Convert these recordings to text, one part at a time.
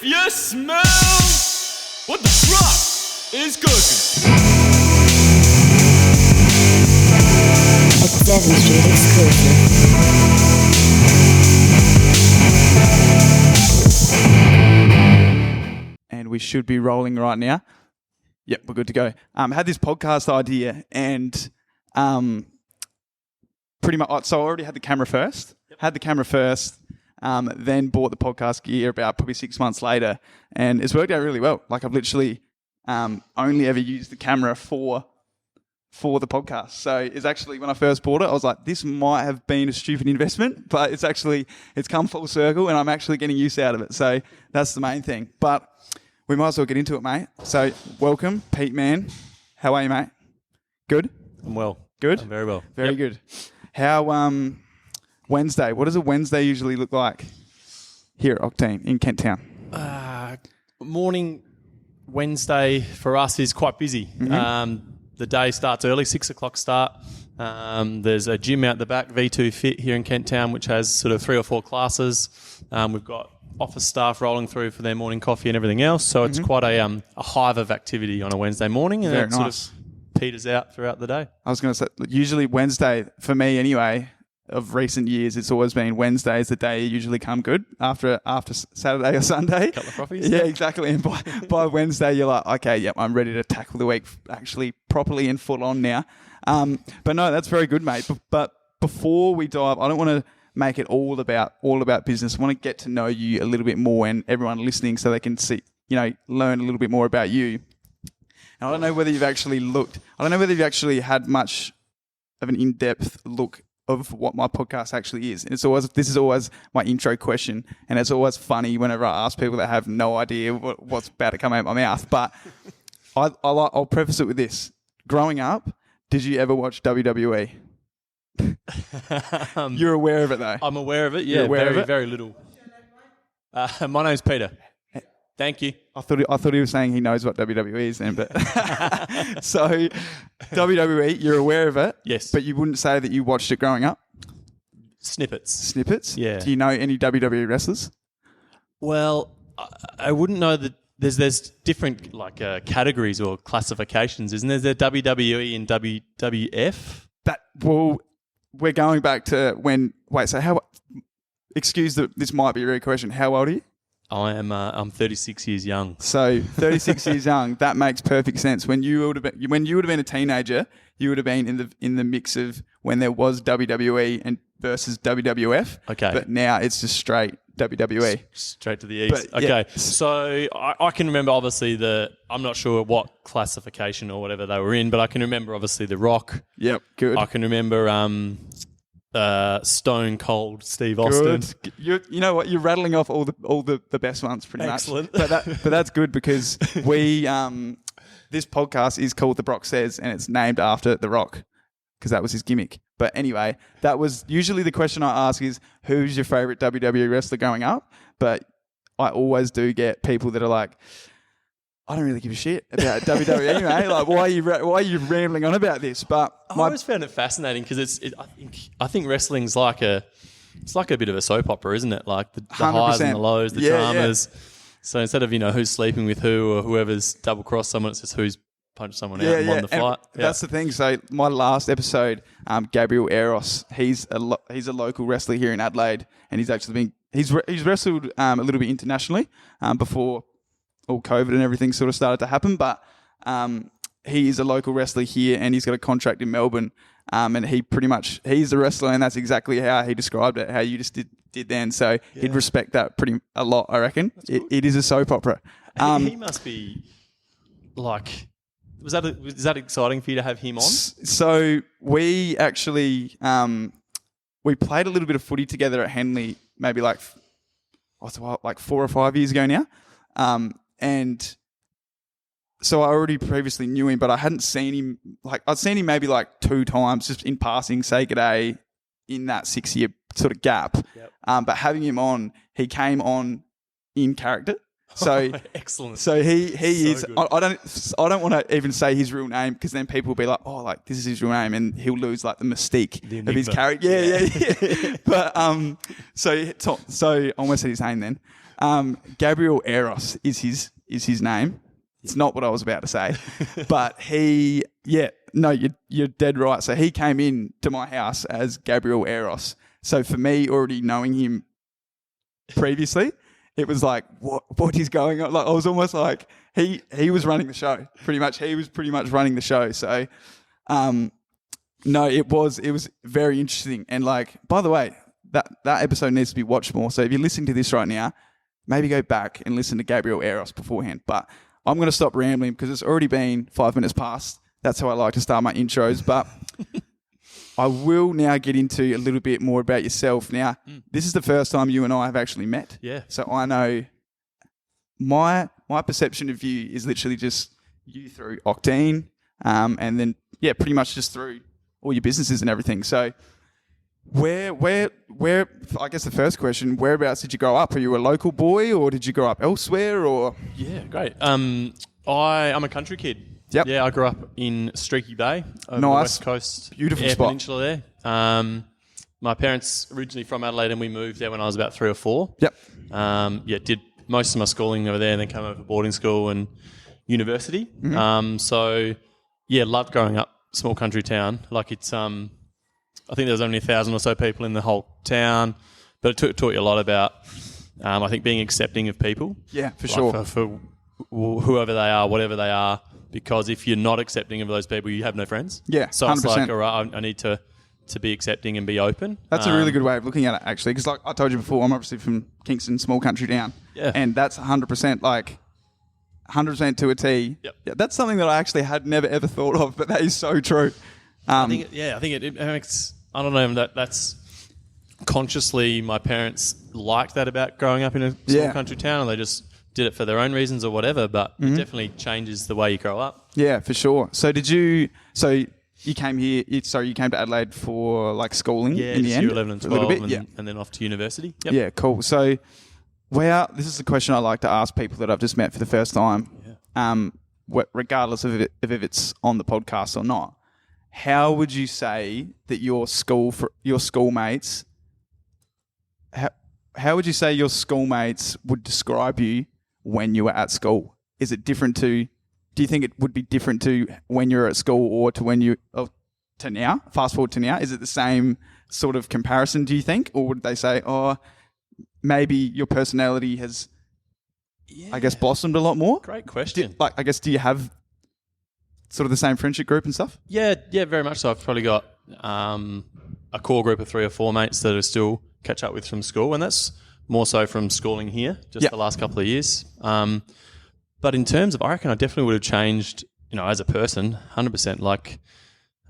If you smell what the truck is cooking. A Devon Street exclusive. And we should be rolling right now. Yep, we're good to go. Had this podcast idea and pretty much, so I already had the camera first. Had the camera first, then bought the podcast gear about probably 6 months later, and it's worked out really well. Like I've literally only ever used the camera for the podcast. So it's actually, when I first bought it, I was like, this might have been a stupid investment, but it's come full circle and I'm actually getting use out of it. So that's the main thing. But we might as well get into it, mate. So welcome, Pete Mann. How are you, mate? Good? I'm well. Good? I'm very well. Very good. How, Wednesday, what does a Wednesday usually look like here at Octeine in Kent Town? Morning Wednesday for us is quite busy. Mm-hmm. The day starts early, 6 o'clock start. There's a gym out the back, V2 Fit here in Kent Town, which has sort of 3 or 4 classes. We've got office staff rolling through for their morning coffee and everything else. So it's quite a hive of activity on a Wednesday morning, and it sort of peters out throughout the day. I was going to say, usually Wednesday, for me anyway, of recent years, it's always been Wednesdays the day you usually come good after Saturday or Sunday. A couple of coffees. Yeah, exactly. And by Wednesday, you're like, okay, yep, I'm ready to tackle the week actually properly and full on now. But no, that's very good, mate. But before we dive, I don't want to make it all about business. I want to get to know you a little bit more and everyone listening so they can see, learn a little bit more about you. And I don't know whether you've actually had much of an in-depth look of what my podcast actually is. And this is always my intro question, and it's always funny whenever I ask people that have no idea what's about to come out of my mouth. But I'll preface it with this. Growing up, did you ever watch WWE? You're aware of it though? I'm aware of it, yeah. Very little. My name's Peter. Thank you. I thought he was saying he knows what WWE is then, but so WWE, you're aware of it? Yes. But you wouldn't say that you watched it growing up? Snippets? Yeah. Do you know any WWE wrestlers? Well, I wouldn't know that there's different categories or classifications, isn't there? There's WWE and WWF. We're going back to when. Wait, so how? This might be a rude question. How old are you? I'm 36 years young. So 36 years young, that makes perfect sense. When you would have been a teenager, you would have been in the mix of when there was WWE and versus WWF. Okay. But now it's just straight WWE. Straight to the east. But, okay. So I can remember obviously I'm not sure what classification or whatever they were in, but I can remember obviously The Rock. Yep, good. I can remember Stone Cold Steve Austin. You know what? You're rattling off all the best ones pretty Excellent. much. But that's good because we this podcast is called The Brock Says, and it's named after The Rock because that was his gimmick. But anyway, that was usually the question I ask is, who's your favourite WWE wrestler growing up? But I always do get people that are like, I don't really give a shit about WWE, mate. Like, why are you rambling on about this? But I always found it fascinating because I think wrestling's like a bit of a soap opera, isn't it? Like the highs and the lows, the dramas. Yeah. So instead of who's sleeping with who or whoever's double crossed someone, it's just who's punched someone out and won the fight. That's the thing. So my last episode, Gabriel Eros, he's a local wrestler here in Adelaide, and he's wrestled a little bit internationally before all COVID and everything sort of started to happen, but he is a local wrestler here and he's got a contract in Melbourne, and he's a wrestler, and that's exactly how he described it, how you just did then. So he'd respect that a lot, I reckon. It is a soap opera. He must be like, is that exciting for you to have him on? So we actually we played a little bit of footy together at Henley maybe like 4 or 5 years ago now. And so I already previously knew him, but I hadn't seen him. I'd seen him maybe 2 times just in passing, say good day in that 6-year sort of gap. Yep. But having him on, he came on in character. So excellent. So he so is. Good. I don't want to even say his real name because then people will be like, oh, this is his real name, and he'll lose the mystique of his character. Yeah. But so I almost said his name then. Gabriel Eros is his name. It's not what I was about to say, but you're dead right. So he came in to my house as Gabriel Eros. So for me, already knowing him previously, it was like, what is going on? Like I was almost like he was running the show pretty much. He was pretty much running the show. So, no, it was very interesting. And like, by the way, that episode needs to be watched more. So if you're listening to this right now, maybe go back and listen to Gabriel Eros beforehand. But I'm going to stop rambling because it's already been 5 minutes past. That's how I like to start my intros. But I will now get into a little bit more about yourself. Now, this is the first time you and I have actually met. Yeah. So I know my perception of you is literally just you through Octeine, and then pretty much just through all your businesses and everything. So where I guess the first question, whereabouts did you grow up? Are you a local boy or did you grow up elsewhere or? Yeah, great. I'm a country kid. Yep. Yeah, I grew up in Streaky Bay over the Nice. west coast. Beautiful Eyre spot. Peninsula there. My parents originally from Adelaide and we moved there when I was about 3 or 4. Yep. Did most of my schooling over there and then came over to boarding school and university. Loved growing up small country town. Like it's, I think there was only 1,000 or so people in the whole town, but it taught you a lot about, I think, being accepting of people. Yeah, for Like sure. For whoever they are, whatever they are, because if you're not accepting of those people, you have no friends. Yeah, so it's 100%. like, all right, I need to be accepting and be open. That's a really good way of looking at it, actually, because like I told you before, I'm obviously from Kingston, small country town, and that's 100% like 100% to a T. Yep. Yeah, that's something that I actually had never ever thought of, but that is so true. I think it makes. I don't know. That's consciously my parents liked that about growing up in a small country town, and they just did it for their own reasons or whatever. But it definitely changes the way you grow up. Yeah, for sure. So did you? So you came here. You came to Adelaide for like schooling in the end, year 11 and 12, a little bit, and then off to university. Yep. Yeah, cool. So, this is a question I like to ask people that I've just met for the first time. Yeah. Regardless of if it's on the podcast or not, how would you say that your schoolmates? How would you say your schoolmates would describe you when you were at school? Is it different to? Do you think it would be different to when you're at school or to when to now? Fast forward to now, is it the same sort of comparison? Do you think, or would they say, oh, maybe your personality has, I guess, blossomed a lot more? Great question. Do you have sort of the same friendship group and stuff? Yeah, very much so. I've probably got a core group of 3 or 4 mates that I still catch up with from school, and that's more so from schooling here, just the last couple of years. But in terms of, I reckon I definitely would have changed, as a person, 100%. Like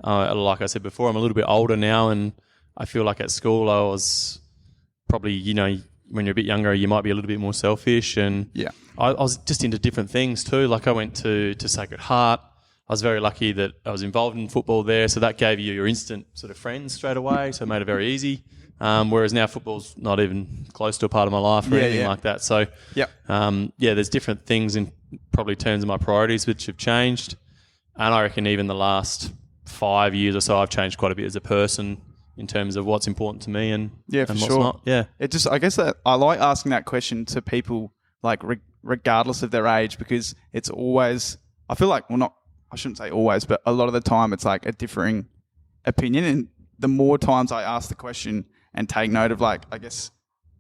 I said before, I'm a little bit older now, and I feel like at school I was probably, when you're a bit younger, you might be a little bit more selfish, and I was just into different things too. Like I went to Sacred Heart. I was very lucky that I was involved in football there, so that gave you your instant sort of friends straight away, so it made it very easy. Whereas now football's not even close to a part of my life or anything like that. So, there's different things in probably terms of my priorities which have changed. And I reckon even the last 5 years or so, I've changed quite a bit as a person in terms of what's important to me and what's not. Yeah. I guess that I like asking that question to people, like regardless of their age, because it's always, I feel like, I shouldn't say always, but a lot of the time it's like a differing opinion. And the more times I ask the question and take note of, like, I guess,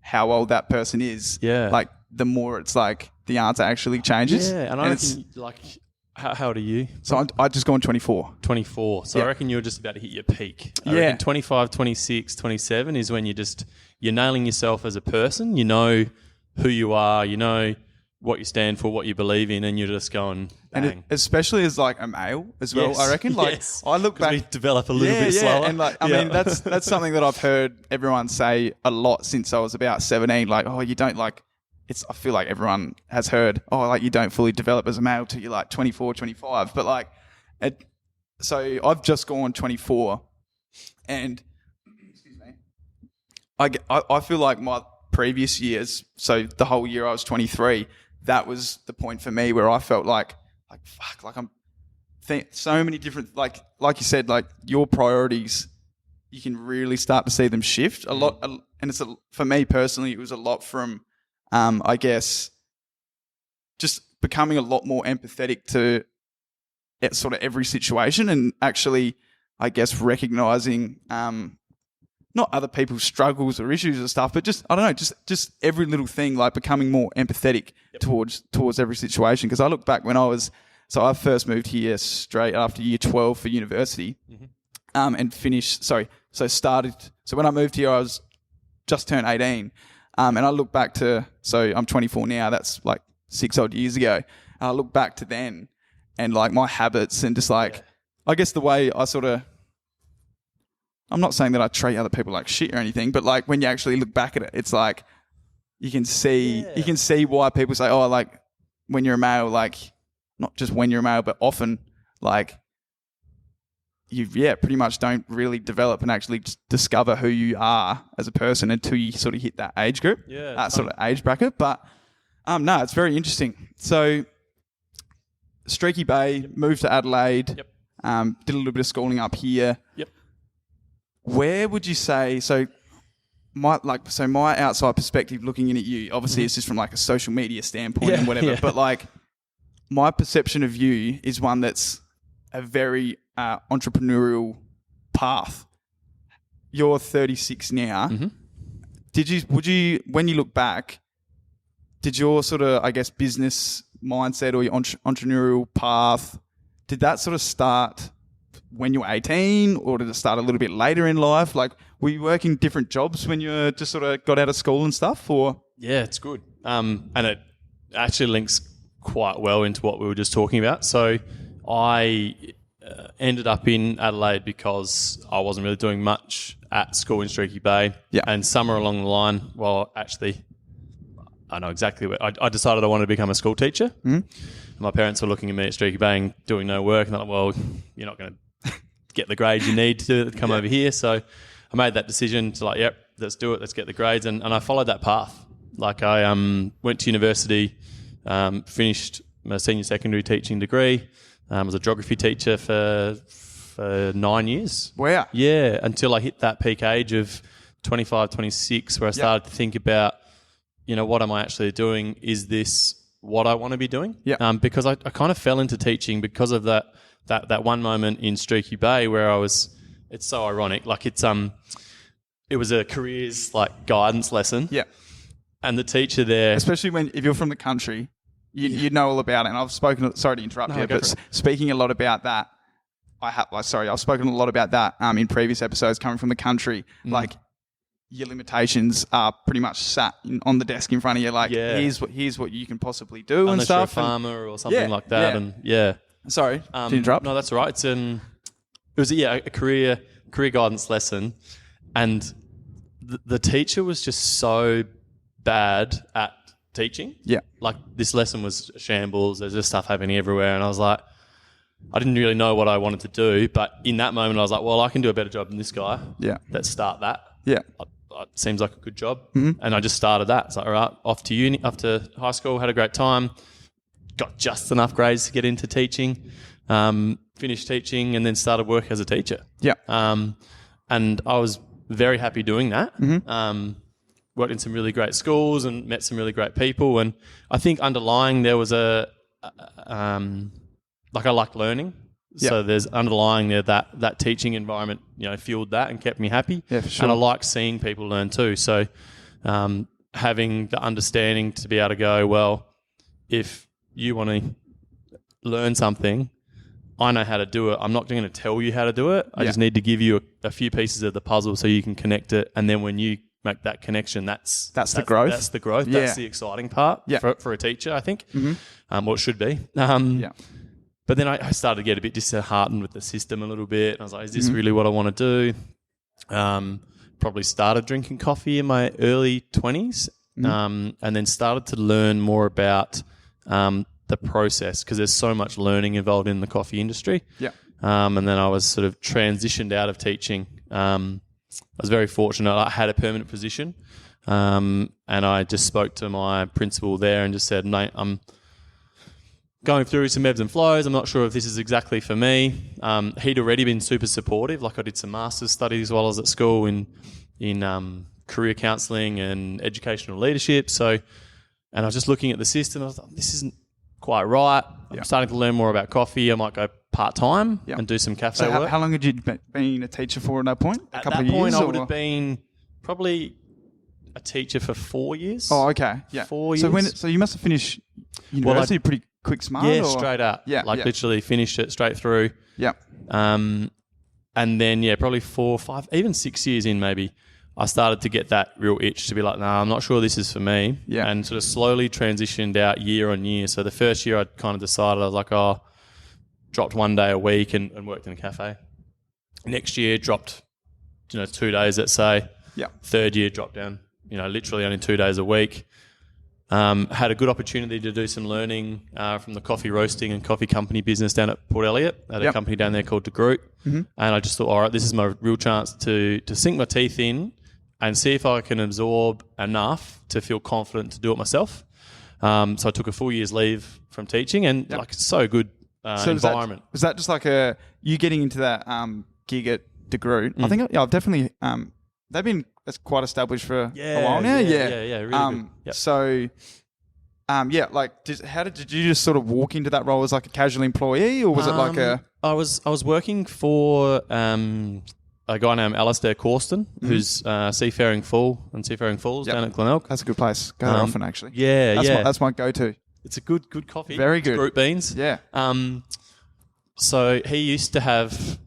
how old that person is, like, the more it's like the answer actually changes. Yeah, and I reckon, like, how old are you? So I just gone 24. 24. So I reckon you're just about to hit your peak. I reckon 25, 26, 27 is when you're nailing yourself as a person. You know who you are, you know what you stand for, what you believe in, and you're just going bang. And especially as like a male as well, Yes, I reckon. Like yes. I look back, we develop a little bit slower. And like I mean that's something that I've heard everyone say a lot since I was about 17. Like, oh, you don't like. I feel like everyone has heard, oh, like you don't fully develop as a male till you're like 24, 25. But like, so I've just gone 24, and excuse me, I feel like my previous years, so the whole year I was 23. That was the point for me where I felt like fuck, like I'm so many different, like you said, like your priorities, you can really start to see them shift a lot. And for me personally, it was a lot from I guess just becoming a lot more empathetic to sort of every situation, and actually, I guess, recognizing not other people's struggles or issues or stuff, but just, I don't know, just every little thing, like becoming more empathetic towards every situation. Because I look back when I first moved here straight after year 12 for university, and finished, so when I moved here, I was just turned 18. And I look back to, so I'm 24 now, that's like 6 odd years ago. And I look back to then and like my habits and just like, I guess the way I sort of, I'm not saying that I treat other people like shit or anything, but like when you actually look back at it, it's like you can see why people say, oh, like when you're a male, like not just when you're a male, but often like you, pretty much don't really develop and actually discover who you are as a person until you sort of hit that age group, sort of age bracket. But no, it's very interesting. So Streaky Bay, moved to Adelaide, did a little bit of schooling up here. Where would you say, so my outside perspective looking in at you, obviously it's just from like a social media standpoint and whatever, but like my perception of you is one that's a very entrepreneurial path. You're 36 now. Would you, when you look back, did your sort of, I guess, business mindset or your entrepreneurial path, did that sort of start when you were 18, or did it start a little bit later in life? Like, were you working different jobs when you just sort of got out of school and stuff, or? Yeah, it's good. And it actually links quite well into what we were just talking about. So I ended up in Adelaide because I wasn't really doing much at school in Streaky Bay. And somewhere along the line, well, actually, I know exactly where, I decided I wanted to become a school teacher. My parents were looking at me at Streaky Bay and doing no work, and they're like, well, you're not going to get the grades you need to come over here. So I made that decision to like, let's do it. Let's get the grades. And I followed that path. Like I went to university, finished my senior secondary teaching degree, was a geography teacher for 9 years. Wow. Yeah, until I hit that peak age of 25, 26, where I started to think about, what am I actually doing? Is this what I want to be doing? Because I kind of fell into teaching because of that one moment in Streaky Bay where it's so ironic. Like it was a careers like guidance lesson. And the teacher there, especially if you're from the country, you know all about it. And I've spoken, sorry to interrupt you, but speaking a lot about that, I've spoken a lot about that in previous episodes coming from the country. Like your limitations are pretty much sat on the desk in front of you. Like here's what you can possibly do. Unless and stuff. You're a farmer or something like that. And sorry to interrupt. No, that's all right. It was a career guidance lesson, and the teacher was just so bad at teaching. Like this lesson was shambles. There's just stuff happening everywhere, and I was like, I didn't really know what I wanted to do, but in that moment I was like, well, I can do a better job than this guy. Let's start that. It seems like a good job. And I just started that. It's like, all right, off to uni, after high school, had a great time, got just enough grades to get into teaching, finished teaching, and then started work as a teacher. And I was very happy doing that. Worked in some really great schools and met some really great people. And I think underlying there was I like learning. So there's underlying there that teaching environment, fueled that and kept me happy. For sure. And I like seeing people learn too. So having the understanding to be able to go, well, if you want to learn something, I know how to do it. I'm not going to tell you how to do it. I just need to give you a few pieces of the puzzle so you can connect it. And then when you make that connection, that's the growth. That's the growth. That's the exciting part for a teacher, I think. Or it should be. But then I started to get a bit disheartened with the system a little bit. I was like, is this really what I want to do? Probably started drinking coffee in my early 20s and then started to learn more about the process, because there's so much learning involved in the coffee industry. And then I was sort of transitioned out of teaching. I was very fortunate. I had a permanent position, and I just spoke to my principal there and just said, mate, I'm going through some ebbs and flows. I'm not sure if this is exactly for me. He'd already been super supportive. Like I did some master's studies while I was at school in career counselling and educational leadership. So And I was just looking at the system. I was like, this isn't quite right. I'm starting to learn more about coffee. I might go part-time and do some cafe So work. how long had you been a teacher for at that point? At couple that of point, years, I would or? have been probably a teacher for 4 years. Oh, okay. Yeah. 4 So years. so you must have finished university pretty quick smart? Yeah, or? straight up. Yeah. Literally finished it straight through. Yeah. And then, probably 4, 5, even 6 years in maybe, I started to get that real itch to be like, I'm not sure this is for me. Yeah. And sort of slowly transitioned out year on year. So the first year I kind of decided, I was like, dropped 1 day a week and worked in a cafe. Next year dropped, 2 days, let's say. Yeah. Third year dropped down, literally only 2 days a week. Had a good opportunity to do some learning from the coffee roasting and coffee company business down at Port Elliot at a company down there called De Groot. And I just thought, all right, this is my real chance to sink my teeth in and see if I can absorb enough to feel confident to do it myself. So I took a full year's leave from teaching and it's so good environment. Was that just like you getting into that gig at De Groot? I think I've definitely they've been quite established for a while now. Yeah, really good. Yep. So, did you just sort of walk into that role as like a casual employee, or was it like a? I was working for a guy named Alistair Corston, who's Seafaring Fool and Seafaring Fools down at Glenelg. That's a good place. Go there often, actually. That's my go-to. It's a good coffee. Very good. Group beans. Yeah. So he used to have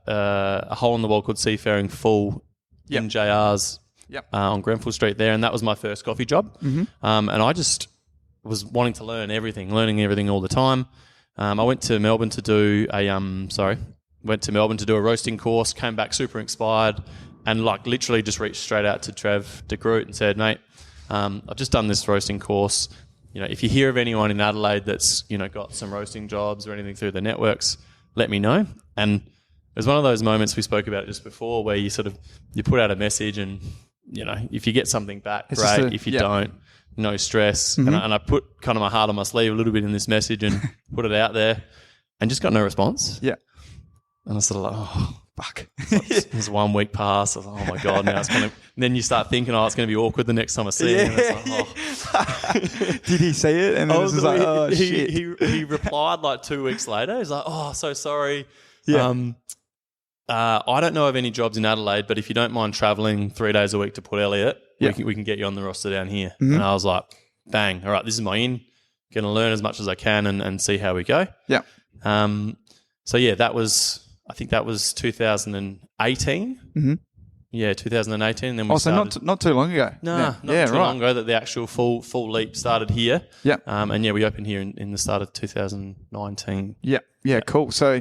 a hole in the wall called Seafaring Fool in JR's on Grenfell Street there, and that was my first coffee job. And I just was wanting to learning everything all the time. I went to Melbourne to do a roasting course, came back super inspired, and literally just reached straight out to Trev De Groot and said, mate, I've just done this roasting course. If you hear of anyone in Adelaide that's, got some roasting jobs or anything through the networks, let me know. And it was one of those moments we spoke about just before where you put out a message and, if you get something back, it's great. If you don't, no stress. And I put kind of my heart on my sleeve a little bit in this message and put it out there and just got no response. Yeah. And I sort of fuck. There's 1 week pass. I was like, oh my God, now it's kind of... And then you start thinking, it's going to be awkward the next time I see him. And it's like, Did he see it? And then it was like, oh, shit. He replied 2 weeks later. He's like, so sorry. Yeah. I don't know of any jobs in Adelaide, but if you don't mind travelling 3 days a week to Port Elliot, we can get you on the roster down here. And I was like, bang, all right, this is my in. Going to learn as much as I can and see how we go. Yeah. I think that was 2018. Yeah, 2018. Then we started. Not too long ago. Not too long ago that the actual full leap started here. Yeah. We opened here in the start of 2019. Yeah. Cool. So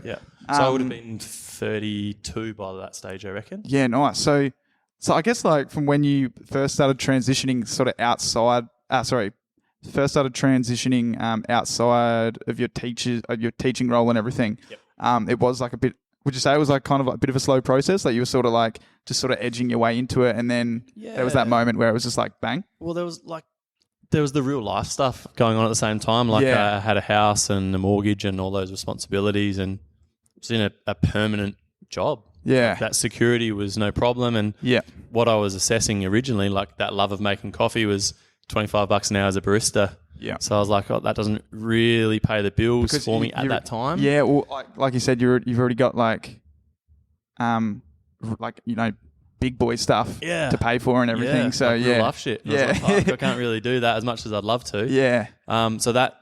So I would have been 32 by that stage, I reckon. Yeah, nice. So I guess from when you first started transitioning outside of your teaching role and everything. Yep. It was a bit. Would you say it was kind of a bit of a slow process? You were just edging your way into it, and then there was that moment where it was just bang. Well, there was the real life stuff going on at the same time. I had a house and a mortgage and all those responsibilities, and I was in a permanent job. Yeah, that security was no problem. And what I was assessing originally, that love of making coffee, was $25 an hour as a barista. Yeah. So I was like, that doesn't really pay the bills for me at that time. Yeah. Well, like you said, you've already got big boy stuff to pay for and everything. Yeah, so real life shit. And I was like, I can't really do that as much as I'd love to. Yeah. So that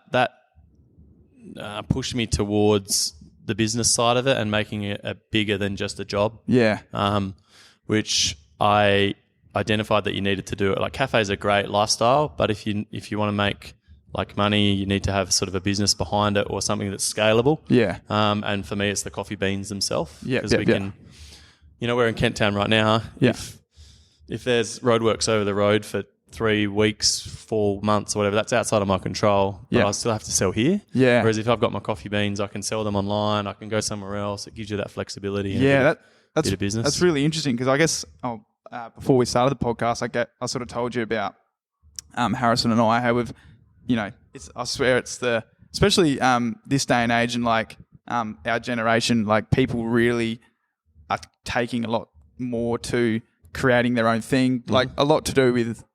pushed me towards the business side of it and making it bigger than just a job. Yeah. Which I identified that you needed to do it. Cafes are great lifestyle, but if you want to make money, you need to have sort of a business behind it or something that's scalable. Yeah. And for me, it's the coffee beans themselves. Yeah. Because we can, we're in Kent Town right now. Yeah. If there's roadworks over the road for 3 weeks, 4 months, or whatever, that's outside of my control. But I still have to sell here. Yeah. Whereas if I've got my coffee beans, I can sell them online. I can go somewhere else. It gives you that flexibility. And that's bit of business. That's really interesting because I guess before we started the podcast, I sort of told you about Harrison and I, how we've, I swear it's especially this day and age and our generation, people really are taking a lot more to creating their own thing, a lot to do with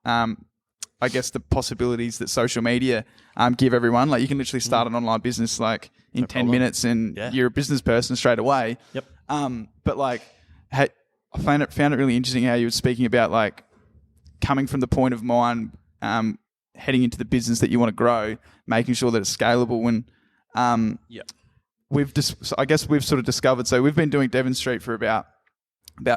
I guess, the possibilities that social media give everyone. Like, you can literally start an online business like in 10 minutes, and you're a business person straight away. Yep. But like, hey, I found it really interesting how you were speaking about like coming from the point of mind, heading into the business that you want to grow, making sure that it's scalable. And I guess we've sort of discovered. So we've been doing Devon Street for about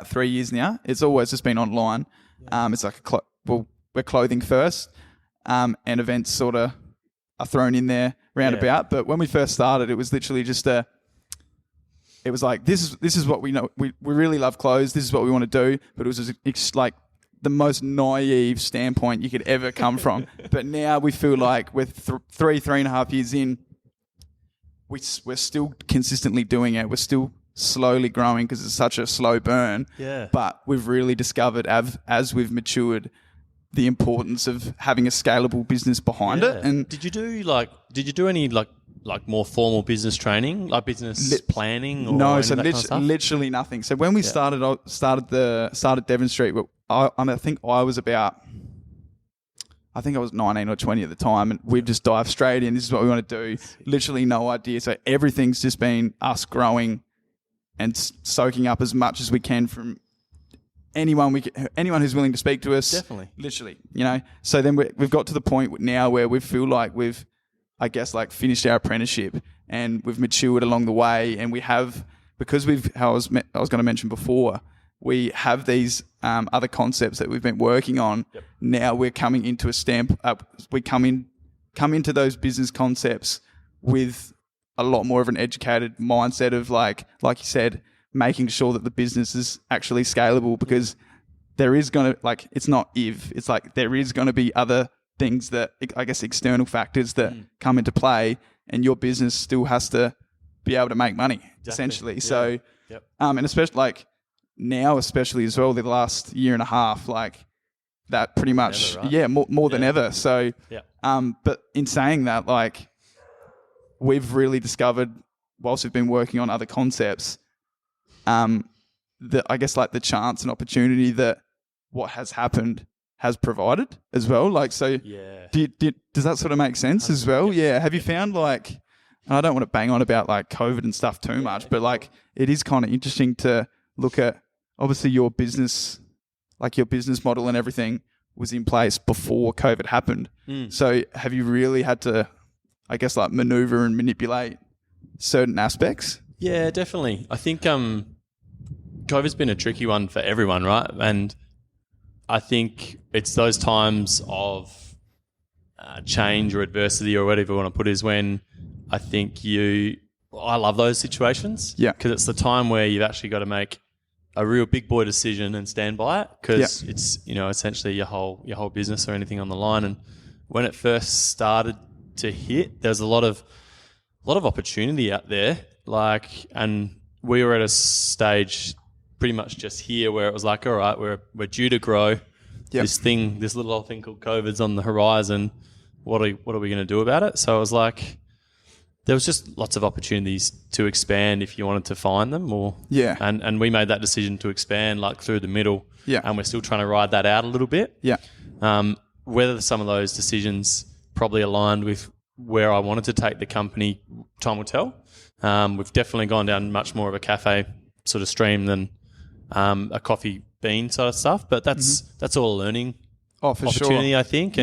3 years now. It's always just been online. It's like we're clothing first, and events sort of are thrown in there roundabout. But when we first started, it was literally just it was like, this is what we know. We really love clothes. This is what we want to do. But it was just like the most naive standpoint you could ever come from. But now we feel like we're 3.5 years in, we're still consistently doing it. We're still slowly growing because it's such a slow burn. Yeah. But we've really discovered as we've matured the importance of having a scalable business behind it. And did you do any more formal business training, like business planning? Or no, so that kind of stuff? literally nothing. So when we started Devon Street, I think I was 19 or 20 at the time, and we've just dived straight in. This is what we want to do. Literally no idea. So everything's just been us growing and soaking up as much as we can from anyone who's willing to speak to us. Definitely. Literally, So then we've got to the point now where we feel like we've, I guess, like finished our apprenticeship, and we've matured along the way, and we have, because I was going to mention before, we have these other concepts that we've been working on. Yep. Now we're coming into we come into those business concepts with a lot more of an educated mindset of like you said, making sure that the business is actually scalable, because there is going to, it's not if, it's like there is going to be other things that, I guess, external factors that come into play, and your business still has to be able to make money, essentially. Yeah. So, and especially like now, especially as well, the last year and a half, like that pretty much, more than ever. So, but in saying that, like, we've really discovered, whilst we've been working on other concepts, I guess like the chance and opportunity that what has happened has provided as well. Like, so does that sort of make sense as well? Yeah. Have you found like, and I don't want to bang on about like COVID and stuff too much, but like it is kind of interesting to look at, obviously your business model and everything was in place before COVID happened. So have you really had to, I guess, like maneuver and manipulate certain aspects? Yeah, definitely. I think COVID's been a tricky one for everyone, right? And I think it's those times of change or adversity or whatever you want to put is when I think I love those situations. Yeah. Because it's the time where you've actually got to make a real big boy decision and stand by it, because it's, essentially your whole business or anything on the line. And when it first started to hit, there's a lot of opportunity out there. And we were at a stage pretty much just here where it was like, all right, we're due to grow. This little old thing called COVID's on the horizon. What are we going to do about it? So it was like, there was just lots of opportunities to expand if you wanted to find them, and we made that decision to expand like through the middle. Yeah. And we're still trying to ride that out a little bit. Yeah. Whether some of those decisions probably aligned with where I wanted to take the company, time will tell. We've definitely gone down much more of a cafe sort of stream than a coffee bean sort of stuff, but that's all a learning opportunity, I think.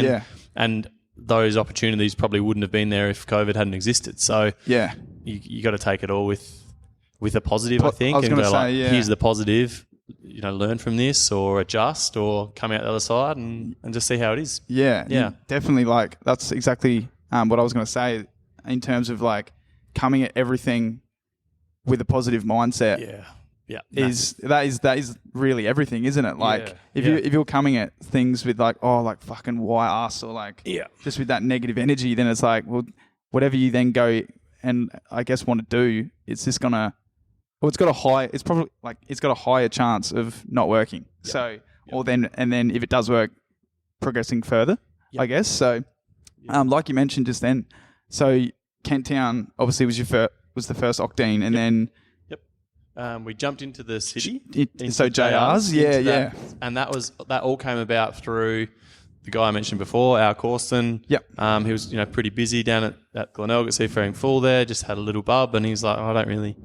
And those opportunities probably wouldn't have been there if COVID hadn't existed. So you got to take it all with a positive, I think. I was going to say, here's the positive, learn from this or adjust or come out the other side and just see how it is. Yeah. Definitely, like, that's exactly what I was going to say in terms of like coming at everything with a positive mindset. That is really everything, isn't it? Like if you're coming at things with like, oh, like fucking why us, or like just with that negative energy, then it's like, well, whatever you then go and I guess want to do, it's just gonna, it's got a higher chance of not working. So or then if it does work, progressing further, I guess. So like you mentioned just then, so Kent Town obviously was the first Octeine, and then we jumped into the city. So JR's, and that all came about through the guy I mentioned before, Al Corsten. Yep. He was, pretty busy down at Glenelg Seafaring Full there, just had a little bub, and he's like, I don't really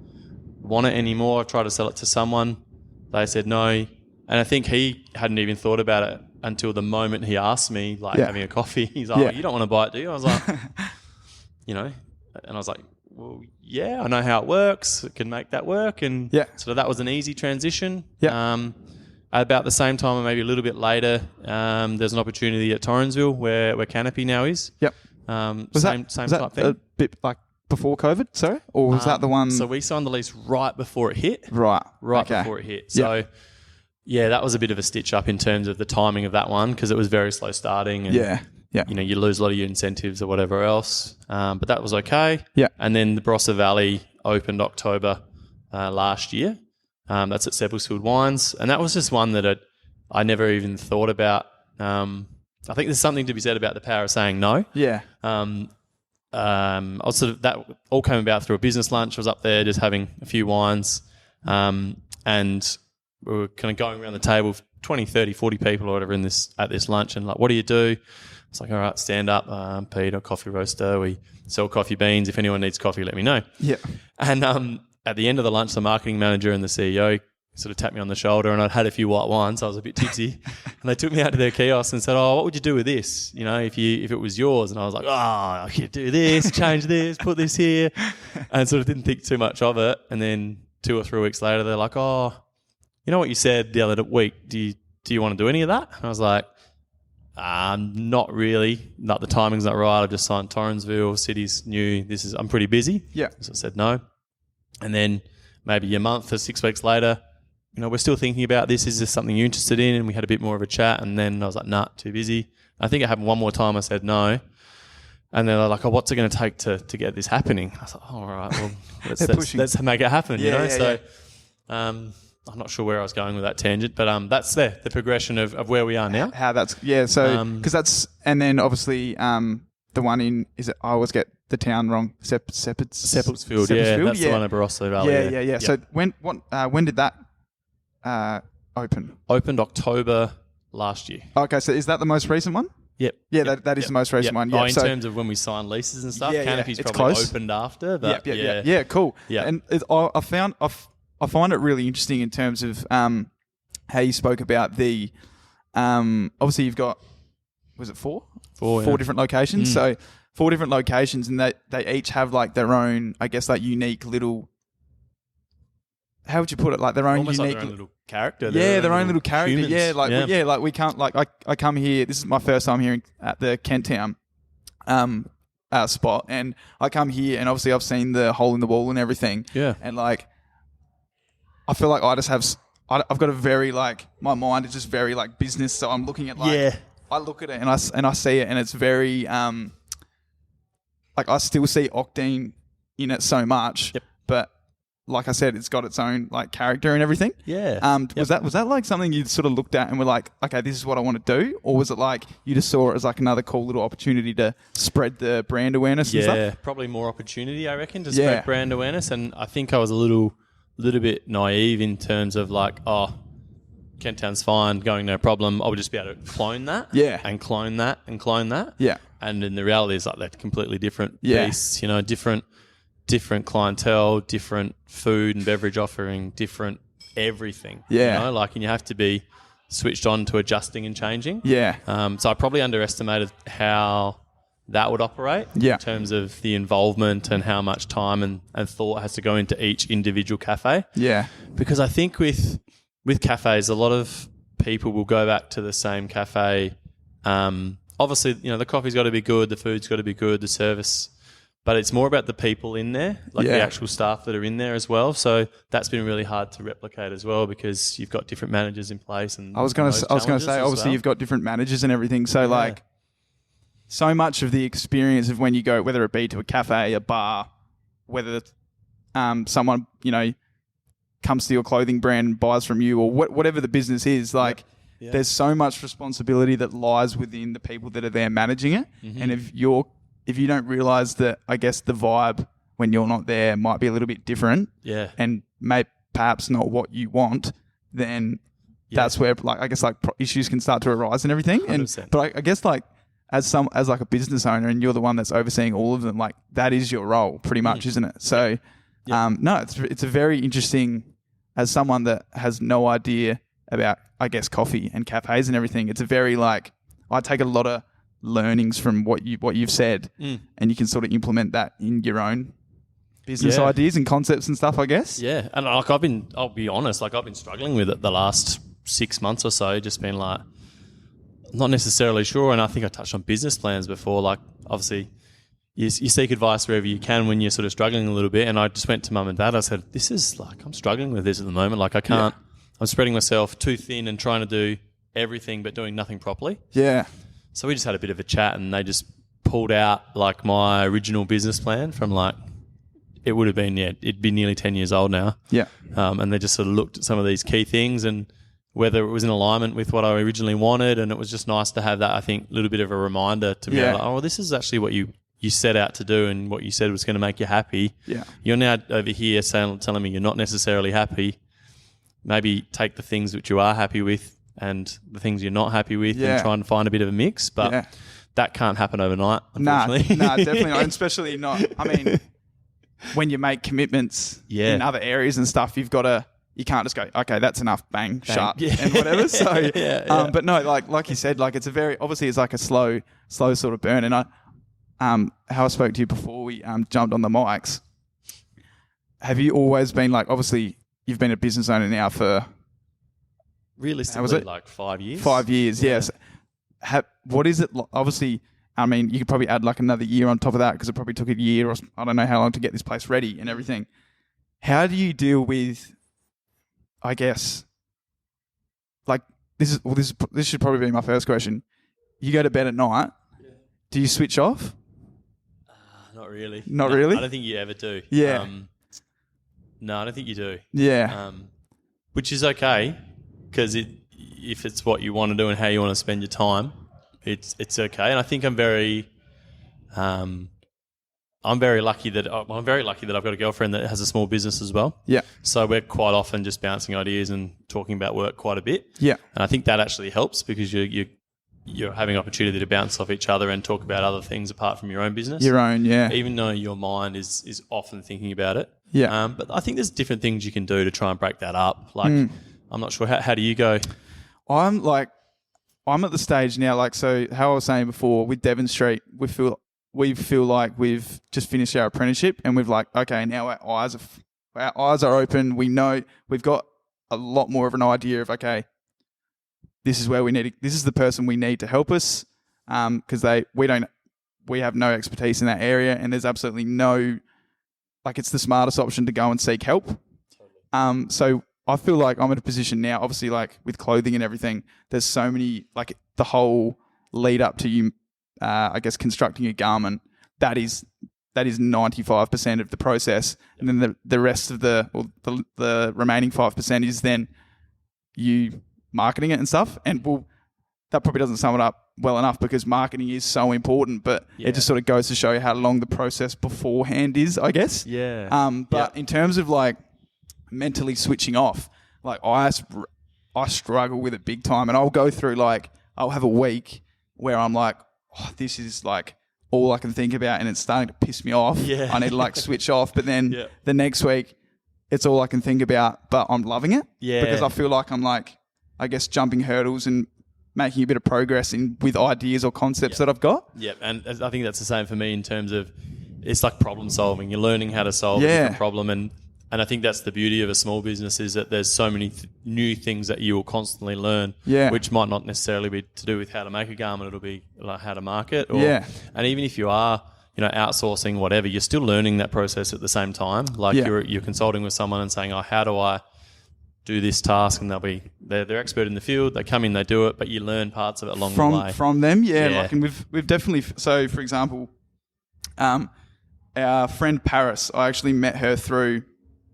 want it anymore. I tried to sell it to someone. They said no. And I think he hadn't even thought about it until the moment he asked me, having a coffee. He's like, you don't want to buy it, do you? I was like, and I was like, well, yeah, I know how it works. It can make that work. And so that was an easy transition. Yeah. About the same time, or maybe a little bit later, there's an opportunity at Torrensville where Canopy now is. Yep. Was same type thing. A bit like before COVID, sorry? Or was that the one? So we signed the lease right before it hit. Right. Before it hit. So, that was a bit of a stitch up in terms of the timing of that one because it was very slow starting. And, you lose a lot of your incentives or whatever else. But that was okay. Yeah. And then the Barossa Valley opened October last year. That's at Seppelsfield Wines. And that was just one that I never even thought about. I think there's something to be said about the power of saying no. Yeah. That all came about through a business lunch. I was up there just having a few wines, and we were kind of going around the table, 20, 30, 40 people or whatever at this lunch, and like, what do you do? It's like, all right, stand up, Peter, coffee roaster. We sell coffee beans. If anyone needs coffee, let me know. Yeah. And at the end of the lunch, the marketing manager and the CEO sort of tapped me on the shoulder, and I'd had a few white wines, so I was a bit tipsy. And they took me out to their kiosk and said, "Oh, what would you do with this? If it was yours?" And I was like, "Oh, I could do this, change this, put this here," and sort of didn't think too much of it. And then 2 or 3 weeks later, they're like, "Oh, you know what you said the other week? Do you want to do any of that?" And I was like, "Not really. Not the timing's not right. I've just signed Torrensville. City's new. I'm pretty busy." Yeah. So I said no. And then maybe a month or 6 weeks later, we're still thinking about this. Is this something you're interested in? And we had a bit more of a chat. And then I was like, nah, too busy. I think it happened one more time. I said no. And they're like, oh, what's it going to take to get this happening? I was like, oh, all right, well, let's make it happen, So I'm not sure where I was going with that tangent, but that's the progression of where we are now. How that's, so, because that's, and then obviously the one in, I always get the town wrong, Seppelsfield, that's the one at Barossa Valley. Yeah. So when did that open? Opened October last year. Okay, so is that the most recent one? Yep. Yeah, that is the most recent one. Yeah. In terms of when we sign leases and stuff, Canopy's it's probably close. opened after. But Yeah, cool. Yeah. And I find it really interesting in terms of how you spoke about the obviously you've got, was it four different locations? So 4 different locations, and they each have like their own, I guess, like unique little. How would you put it? Like their own almost unique, like their own little character. Their own little character. Humans. Like we can't like I come here. This is my first time here at the Kent Town spot, and I come here, and obviously I've seen the hole in the wall and everything. Yeah, and like I feel like I just have. I've got a very like my mind is just very like business. So I'm looking at like I look at it and I see it, and it's very like I still see Octeine in it so much, but like I said, it's got its own like character and everything. Yeah. Was that like something you sort of looked at and were like, okay, this is what I want to do, or was it like you just saw it as like another cool little opportunity to spread the brand awareness and stuff? Yeah, probably more opportunity, I reckon, to spread brand awareness. And I think I was a little bit naive in terms of like, oh, Kent Town's fine, going no problem. I would just be able to clone that, and clone that, and clone that, And then the reality is like they're completely different beasts. Different clientele, different food and beverage offering, different everything. And you have to be switched on to adjusting and changing. So I probably underestimated how that would operate in terms of the involvement and how much time and thought has to go into each individual cafe. Because I think with cafes, a lot of people will go back to the same cafe. Obviously, the coffee's got to be good, the food's got to be good, the service, but it's more about the people in there, the actual staff that are in there as well. So that's been really hard to replicate as well because you've got different managers in place. And I was going to say, obviously you've got different managers and everything. So like, so much of the experience of when you go, whether it be to a cafe, a bar, whether someone comes to your clothing brand and buys from you, or whatever the business is, like. There's so much responsibility that lies within the people that are there managing it. And if you don't realise that, I guess the vibe when you're not there might be a little bit different, and perhaps not what you want, then that's where like I guess like issues can start to arise and everything. 100%. But I guess like as like a business owner and you're the one that's overseeing all of them, like that is your role pretty much, isn't it? So no, it's a very interesting, as someone that has no idea about I guess coffee and cafes and everything. It's a very like I take a lot of learnings from what you've said, and you can sort of implement that in your own business ideas and concepts and stuff, I guess. Yeah, and like I'll be honest, like I've been struggling with it the last 6 months or so, just been like, not necessarily sure. And I think I touched on business plans before. Like obviously you seek advice wherever you can when you're sort of struggling a little bit. And I just went to mum and dad. I said, this is like, I'm struggling with this at the moment. Like I can't, I'm spreading myself too thin and trying to do everything but doing nothing properly. Yeah. So we just had a bit of a chat and they just pulled out like my original business plan from like, it would have been, it'd be nearly 10 years old now. Yeah. And they just sort of looked at some of these key things and whether it was in alignment with what I originally wanted. And it was just nice to have that, I think, little bit of a reminder to be like, oh, this is actually what you set out to do and what you said was going to make you happy. Yeah. You're now over here telling me you're not necessarily happy. Maybe take the things which you are happy with and the things you're not happy with and try and find a bit of a mix. But that can't happen overnight, unfortunately. Nah, definitely not. And especially not, I mean, when you make commitments in other areas and stuff, you can't just go, okay, that's enough, bang. Shut, and whatever. So, but no, like you said, like it's obviously it's like a slow sort of burn. And how I spoke to you before we jumped on the mics, have you always been like, obviously you've been a business owner now for realistically like 5 years. 5 years, yes. What is it? Obviously, I mean, you could probably add like another year on top of that because it probably took a year or I don't know how long to get this place ready and everything. How do you deal with, I guess, like this should probably be my first question. You go to bed at night. Yeah. Do you switch off? Not really. Not really? I don't think you ever do. Yeah. No, I don't think you do. Yeah. Which is okay because if it's what you want to do and how you want to spend your time, it's okay. And I think I'm very lucky that I've got a girlfriend that has a small business as well. Yeah. So we're quite often just bouncing ideas and talking about work quite a bit. Yeah. And I think that actually helps because you're having opportunity to bounce off each other and talk about other things apart from your own business. Your own, yeah. Even though your mind is often thinking about it. Yeah. But I think there's different things you can do to try and break that up. Like, I'm not sure. How do you go? I'm at the stage now, like, so how I was saying before with Devon Street, we feel like we've just finished our apprenticeship and we've like, okay, now our eyes are open. We know we've got a lot more of an idea of, okay, this is where this is the person we need to help us. Cause we have no expertise in that area and there's absolutely no, like it's the smartest option to go and seek help. So I feel like I'm in a position now, obviously like with clothing and everything, there's so many, like the whole lead up to you, I guess, constructing a garment, that is 95% of the process. And then the rest of the remaining 5% is then you marketing it and stuff. And that probably doesn't sum it up well enough because marketing is so important, but it just sort of goes to show you how long the process beforehand is, I guess. Yeah. But in terms of like mentally switching off, like I struggle with it big time, and I'll go through like I'll have a week where I'm like, oh, this is like all I can think about, and it's starting to piss me off. Yeah. I need to like switch off, but then the next week it's all I can think about, but I'm loving it. Yeah. Because I feel like I'm like, I guess, jumping hurdles and making a bit of progress with ideas or concepts that I've got. Yeah, and I think that's the same for me in terms of it's like problem solving. You're learning how to solve a different problem, and I think that's the beauty of a small business is that there's so many new things that you will constantly learn, which might not necessarily be to do with how to make a garment. It'll be like how to market. And even if you are, outsourcing whatever, you're still learning that process at the same time. Like you're consulting with someone and saying, oh, how do I do this task? And they're expert in the field. They come in, they do it, but you learn parts of it along the way. From them, Like, and we've definitely, so for example, our friend Paris, I actually met her through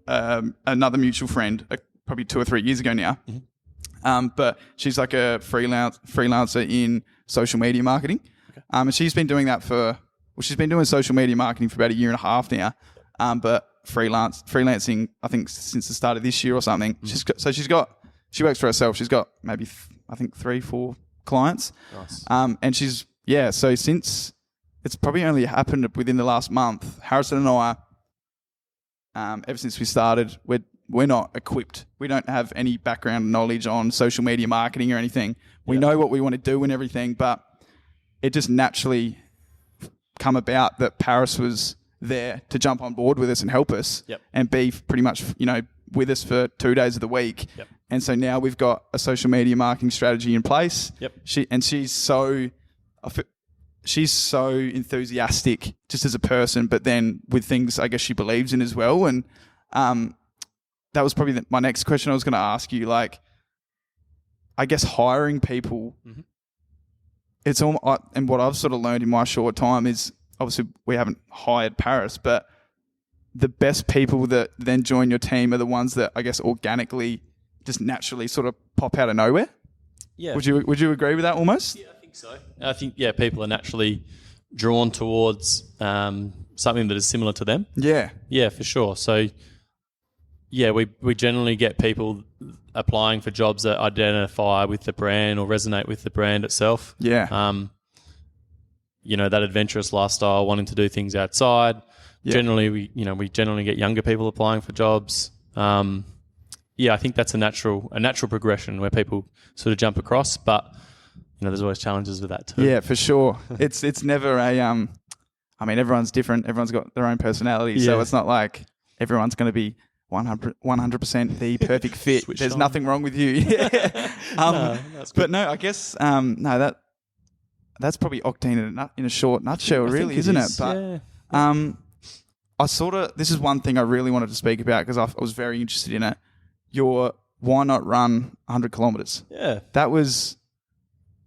another mutual friend, probably 2 or 3 years ago now. Mm-hmm. But she's like a freelancer in social media marketing. Okay. And she's been doing that she's been doing social media marketing for about 1.5 years now. But freelancing, I think, since the start of this year or something. Mm-hmm. She's got she works for herself. She's got maybe I think 3-4 clients. Nice. And she's so since it's probably only happened within the last month, Harrison and I, ever since we started, we're not equipped. We don't have any background knowledge on social media marketing or anything. We know what we want to do and everything, but it just naturally come about that Paris was there to jump on board with us and help us and be pretty much, with us for 2 days of the week. Yep. And so now we've got a social media marketing strategy in place. Yep. She's so enthusiastic just as a person, but then with things I guess she believes in as well. And that was probably my next question I was going to ask you. Like, I guess hiring people, it's all, and what I've sort of learned in my short time is obviously we haven't hired Paris, but the best people that then join your team are the ones that I guess organically just naturally sort of pop out of nowhere. Yeah. Would you agree with that almost? Yeah, I think so. I think, people are naturally drawn towards something that is similar to them. Yeah. Yeah, for sure. So, we generally get people applying for jobs that identify with the brand or resonate with the brand itself. Yeah. That adventurous lifestyle, wanting to do things outside. Yeah. Generally, we generally get younger people applying for jobs. I think that's a natural progression where people sort of jump across, but there's always challenges with that too. Yeah, for sure. It's never a everyone's different. Everyone's got their own personality, so it's not like everyone's going to be 100% the perfect fit. There's nothing wrong with you. Yeah. But no, I guess that's probably Octeine in a short nutshell, really, isn't it? But this is one thing I really wanted to speak about because I was very interested in it. Your why not run 100 kilometers? Yeah. That was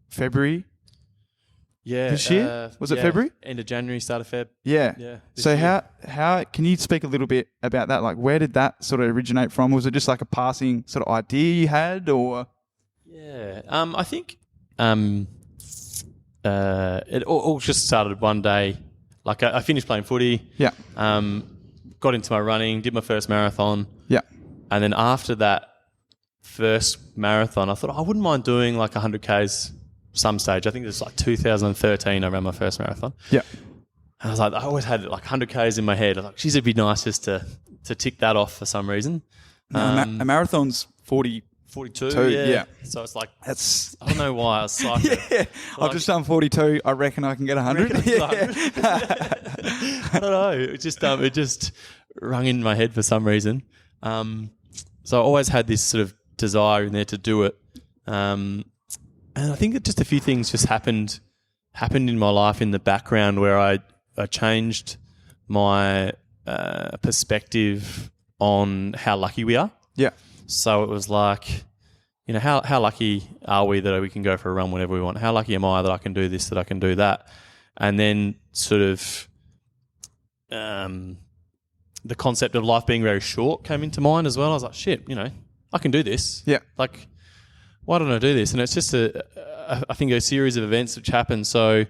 February. Yeah. This year? Was it February? End of January, start of Feb. Yeah. Yeah. So how can you speak a little bit about that? Like, where did that sort of originate from? Was it just like a passing sort of idea you had, or? Yeah. I think it all just started one day. Like I finished playing footy. Yeah. Got into my running, did my first marathon. Yeah. And then after that first marathon, I thought I wouldn't mind doing like 100 Ks some stage. I think it was like 2013 I ran my first marathon. Yeah. And I was like, I always had like 100 Ks in my head. I was like, geez, it'd be nice just to tick that off for some reason. A marathon's 42, yeah. So it's like, that's, I don't know why I was psyched. yeah. I've just done 42. I reckon I can get 100. I don't know. It just rung in my head for some reason. So I always had this sort of desire in there to do it. And I think that just a few things just happened in my life in the background where I changed my perspective on how lucky we are. Yeah. So it was like, how lucky are we that we can go for a run whenever we want? How lucky am I that I can do this, that I can do that? And then sort of the concept of life being very short came into mind as well. I was like, shit, I can do this. Yeah. Like, why don't I do this? And it's just I think a series of events which happened. So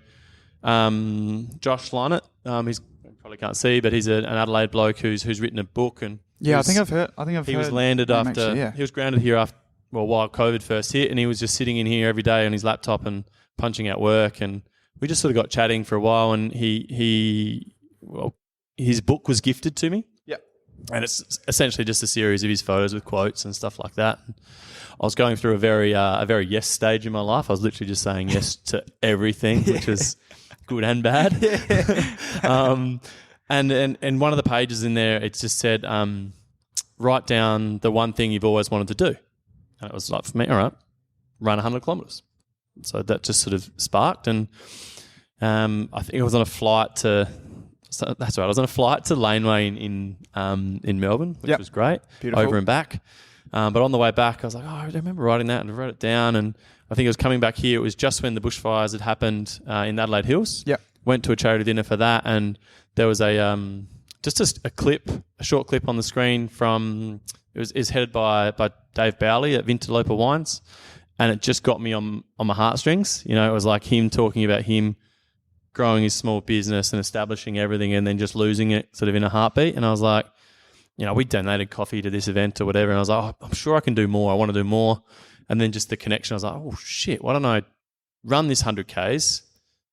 Josh Larnett, he's probably can't see, but he's an Adelaide bloke who's written a book. And I think I've heard. He was landed after. He was grounded here while COVID first hit, and he was just sitting in here every day on his laptop and punching out work. And we just sort of got chatting for a while, and his book was gifted to me. Yeah. And it's essentially just a series of his photos with quotes and stuff like that. I was going through a very yes stage in my life. I was literally just saying yes to everything, which was good and bad. And one of the pages in there, it just said, write down the one thing you've always wanted to do. And it was like, for me, all right, run 100 kilometres. So that just sort of sparked. And I think I was on a flight to... So that's right. I was on a flight to Laneway in Melbourne, which was great. Beautiful. Over and back. But on the way back, I was like, I remember writing that, and I wrote it down. And I think it was coming back here. It was just when the bushfires had happened in Adelaide Hills. Yeah. Went to a charity dinner for that, and there was a short clip on the screen from it was headed by Dave Bowley at Vinterloper Wines, and it just got me on my heartstrings. It was like him talking about him growing his small business and establishing everything and then just losing it sort of in a heartbeat. And I was like, we donated coffee to this event or whatever. And I was like, I'm sure I can do more. I want to do more. And then just the connection, I was like, oh shit, why don't I run this 100 Ks,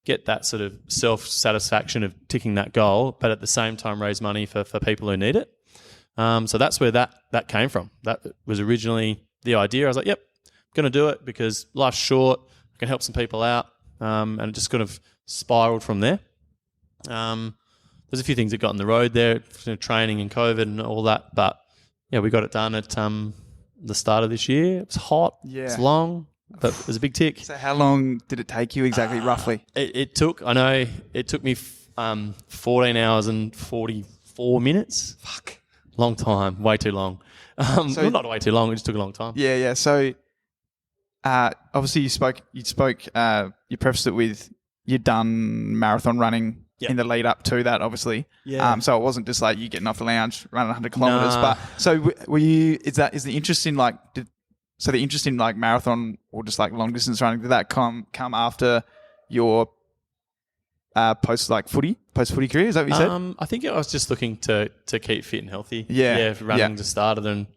get that sort of self-satisfaction of ticking that goal, but at the same time raise money for people who need it. So that's where that came from. That was originally the idea. I was like, yep, going to do it because life's short. I can help some people out. And it just kind of spiraled from there. There's a few things that got in the road there, training and COVID and all that. But, yeah, we got it done at the start of this year. It was hot. Yeah. It's long, but it was a big tick. So how long did it take you exactly, roughly? It took me 14 hours and 44 minutes. Fuck. Long time. Way too long. Well, not way too long. It just took a long time. Yeah, yeah. So, obviously you prefaced it with you'd done marathon running in the lead up to that, obviously. Yeah. So it wasn't just like you getting off the lounge, running 100 kilometers. But so were you? Is the interest in the interest in like marathon or just like long distance running, did that come after your post footy career? Is that what you said? I think I was just looking to keep fit and healthy. Yeah. Yeah. Running just started, and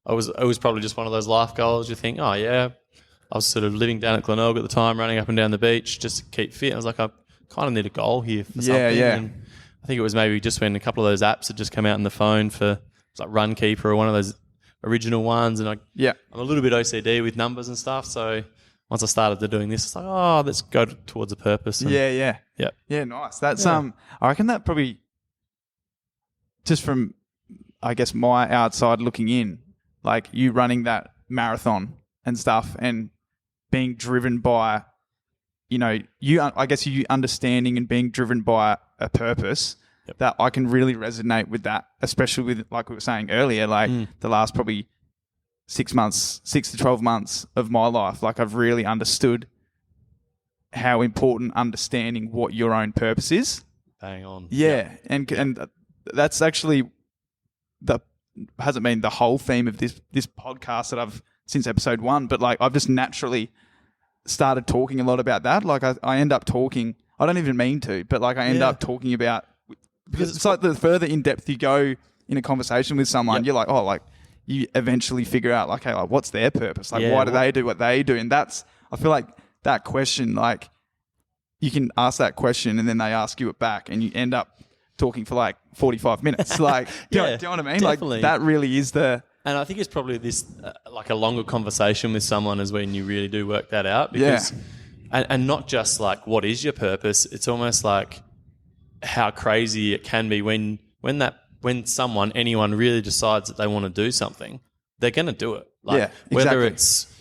it was probably just one of those life goals. You think, oh yeah. I was sort of living down at Glenelg at the time, running up and down the beach just to keep fit. I was like, I kind of need a goal here for something. Yeah. And I think it was maybe just when a couple of those apps had just come out on the phone for like Runkeeper or one of those original ones. And I'm a little bit OCD with numbers and stuff. So once I started doing this, it's like, oh, let's go towards a purpose. And yeah. Nice. That's I reckon that probably just from, I guess, my outside looking in, like you running that marathon and stuff and being driven by, I guess you understanding and being driven by a purpose that I can really resonate with that, especially with, like we were saying earlier, like the last probably 6 to 12 months of my life. Like I've really understood how important understanding what your own purpose is. Bang on. Yeah. And that's actually hasn't been the whole theme of this podcast that I've since episode 1, but like I've just naturally started talking a lot about that. Like I end up talking, I don't even mean to, but like I end up talking about, because it's like the further in depth you go in a conversation with someone, you're like, oh, like you eventually figure out like, hey, like what's their purpose? Like why do they do what they do? And I feel like that question, like you can ask that question and then they ask you it back and you end up talking for like 45 minutes. Like, do you know what I mean? Definitely. Like that really is and I think it's probably this, like a longer conversation with someone is when you really do work that out. Because, and not just like, what is your purpose? It's almost like how crazy it can be when anyone really decides that they want to do something, they're going to do it. Like, whether it's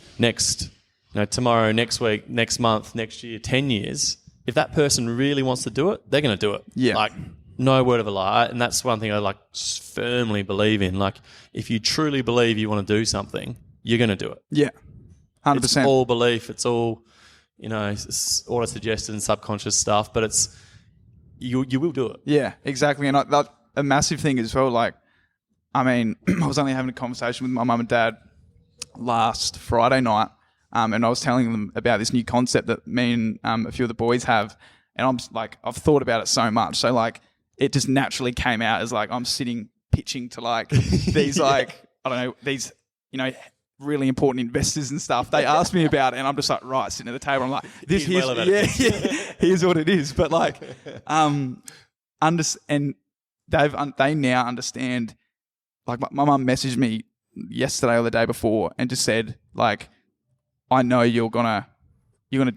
tomorrow, next week, next month, next year, 10 years, if that person really wants to do it, they're going to do it. Yeah. Like, no word of a lie. And that's one thing I like firmly believe in. Like, if you truly believe you want to do something, you're going to do it. Yeah. 100%. It's all belief. It's all, it's auto-suggested and subconscious stuff, but it's, you will do it. Yeah, exactly. And a massive thing as well, like, I mean, I was only having a conversation with my mum and dad last Friday night, and I was telling them about this new concept that me and a few of the boys have, and I'm like, I've thought about it so much. So like, it just naturally came out as like I'm sitting pitching to like these like I don't know, these really important investors and stuff. They asked me about it and I'm just like, right, sitting at the table, I'm like, here's what it is. But like and they now understand. Like my mum messaged me yesterday or the day before and just said like, I know you're gonna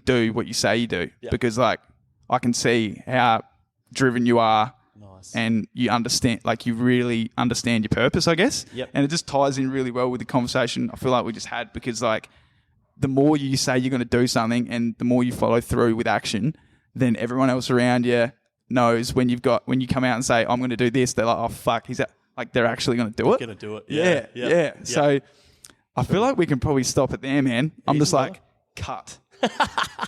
do what you say you do because like I can see how driven you are. Nice. And you understand, like you really understand your purpose, I guess. Yep. And it just ties in really well with the conversation I feel like we just had, because like the more you say you're going to do something and the more you follow through with action, then everyone else around you knows when you come out and say, I'm going to do this, they're like, oh fuck, they're actually going to do it. Going to do it. Yeah. So I feel like we can probably stop it there, man. I'm just like, cut.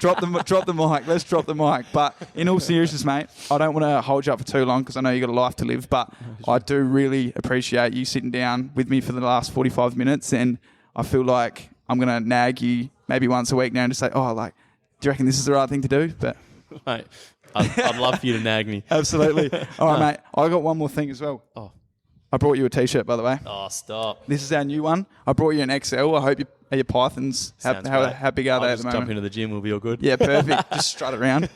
drop the mic. Let's drop the mic. But in all seriousness, mate, I don't want to hold you up for too long because I know you got a life to live. But I do really appreciate you sitting down with me for the last 45 minutes, and I feel like I'm gonna nag you maybe once a week now and just say, oh, like, do you reckon this is the right thing to do? But mate, I'd love for you to nag me. Absolutely. All right, mate. I got one more thing as well. Oh, I brought you a T-shirt, by the way. Oh, stop. This is our new one. I brought you an XL. I hope your pythons, how big are they at the Just jump moment? into the gym, we'll be all good. Yeah, perfect. Just strut around.